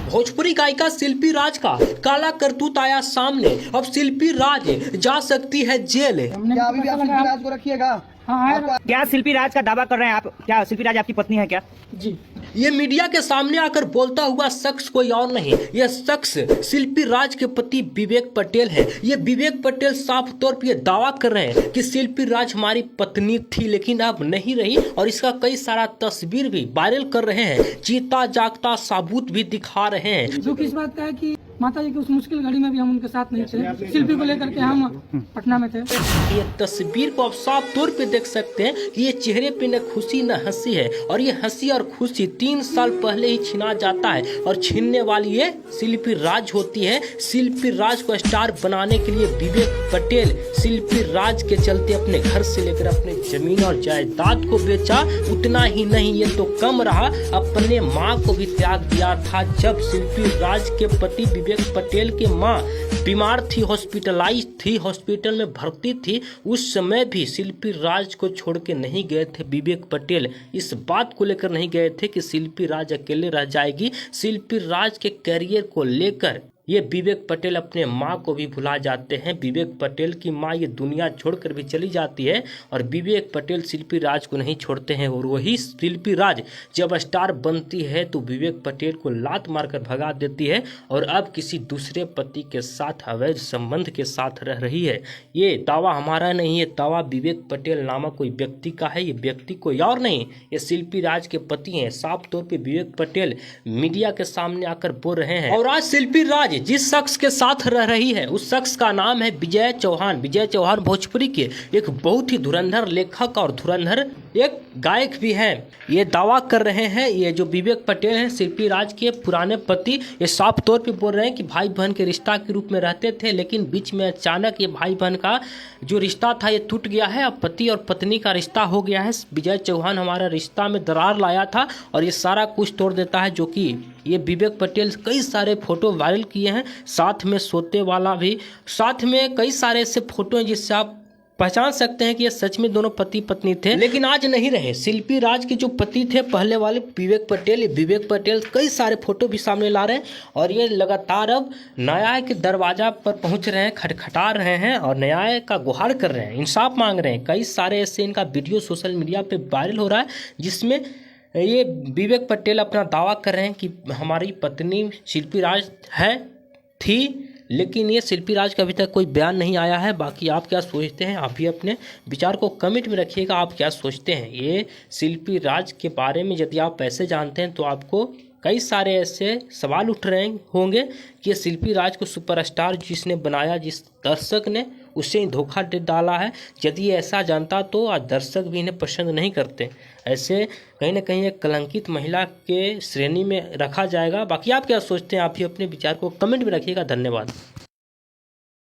भोजपुरी गायिका शिल्पी राज का काला करतूत आया सामने। अब शिल्पी राज जा सकती है जेल। क्या अभी भी आप शिल्पी राज को रखिएगा? हाँ, क्या शिल्पी राज का दावा कर रहे हैं आप? क्या शिल्पी राज आपकी पत्नी है क्या? जी, ये मीडिया के सामने आकर बोलता हुआ शख्स कोई और नहीं, यह शख्स शिल्पी राज के पति विवेक पटेल है। ये विवेक पटेल साफ तौर पर यह दावा कर रहे हैं कि शिल्पी राज हमारी पत्नी थी लेकिन अब नहीं रही, और इसका कई सारा तस्वीर भी वायरल कर रहे हैं, जीता जागता सबूत भी दिखा रहे हैं। जो कि इस बात का है कि माता जी की उस मुश्किल घड़ी में भी हम उनके साथ नहीं थे। शिल्पी को लेकर के हम पटना में थे। ये तस्वीर को आप साफ तौर पे देख सकते हैं कि ये चेहरे पे न खुशी न हंसी है, और ये हंसी और खुशी 3 साल पहले ही छीना जाता है, और छीनने वाली ये शिल्पी राज होती है। शिल्पी राज को स्टार बनाने के लिए विवेक पटेल शिल्पी राज के चलते अपने घर से लेकर अपने जमीन और जायदाद को बेचा। उतना ही नहीं, ये तो कम रहा, अपने माँ को भी त्याग दिया था। जब शिल्पी राज के पति विवेक पटेल की माँ बीमार थी, हॉस्पिटलाइज थी, हॉस्पिटल में भर्ती थी, उस समय भी शिल्पी राज को छोड़ के नहीं गए थे विवेक पटेल। इस बात को लेकर नहीं गए थे कि शिल्पी राज अकेले रह जाएगी। शिल्पी राज के करियर को लेकर ये विवेक पटेल अपने माँ को भी भुला जाते हैं। विवेक पटेल की माँ ये दुनिया छोड़कर भी चली जाती है, और विवेक पटेल शिल्पी राज को नहीं छोड़ते हैं। और वही शिल्पी राज जब स्टार बनती है तो विवेक पटेल को लात मारकर भगा देती है, और अब किसी दूसरे पति के साथ अवैध संबंध के साथ रह रही है। ये दावा हमारा नहीं है, दावा विवेक पटेल नामक कोई व्यक्ति का है। ये व्यक्ति कोई और नहीं, ये शिल्पी राज के पति हैं। साफ तौर पर विवेक पटेल मीडिया के सामने आकर बोल रहे हैं। और आज शिल्पी राज जिस शख्स के साथ रह रही है उस शख्स का नाम है विजय चौहान। विजय चौहान भोजपुरी के एक बहुत ही धुरंधर लेखक और धुरंधर एक गायक भी हैं। ये दावा कर रहे हैं, ये जो विवेक पटेल हैं शिल्पी राज के पुराने पति, ये साफ तौर पे बोल रहे हैं कि भाई बहन के रिश्ता के रूप में रहते थे, लेकिन बीच में अचानक ये भाई बहन का जो रिश्ता था ये टूट गया है। अब पति और पत्नी का रिश्ता हो गया है। विजय चौहान हमारा रिश्ता में दरार लाया था और ये सारा कुछ तोड़ देता है। जो कि ये विवेक पटेल कई सारे फोटो वायरल किए हैं, साथ में सोते वाला भी, साथ में कई सारे ऐसे फोटो हैं जिससे आप पहचान सकते हैं कि ये सच में दोनों पति पत्नी थे। लेकिन आज नहीं रहे। शिल्पी राज के जो पति थे पहले वाले विवेक पटेल कई सारे फोटो भी सामने ला रहे हैं, और ये लगातार अब न्याय के दरवाजा पर पहुंच रहे हैं, खटखटा रहे हैं और न्याय का गुहार कर रहे हैं, इंसाफ मांग रहे हैं। कई सारे ऐसे इनका वीडियो सोशल मीडिया पे वायरल हो रहा है जिसमें ये विवेक पटेल अपना दावा कर रहे हैं कि हमारी पत्नी शिल्पी राज थी, लेकिन ये शिल्पी राज का अभी तक कोई बयान नहीं आया है। बाकी आप क्या सोचते हैं? आप भी अपने विचार को कमेंट में रखिएगा। आप क्या सोचते हैं ये शिल्पी राज के बारे में? यदि आप ऐसे जानते हैं तो आपको कई सारे ऐसे सवाल उठ रहे होंगे कि ये शिल्पी राज को सुपरस्टार जिसने बनाया, जिस दर्शक ने, उससे ही धोखा दे डाला है। यदि ऐसा जानता तो आज दर्शक भी इन्हें पसंद नहीं करते। ऐसे कहीं ना कहीं एक कलंकित महिला के श्रेणी में रखा जाएगा। बाकी आप क्या सोचते हैं? आप ही अपने विचार को कमेंट में रखिएगा। धन्यवाद।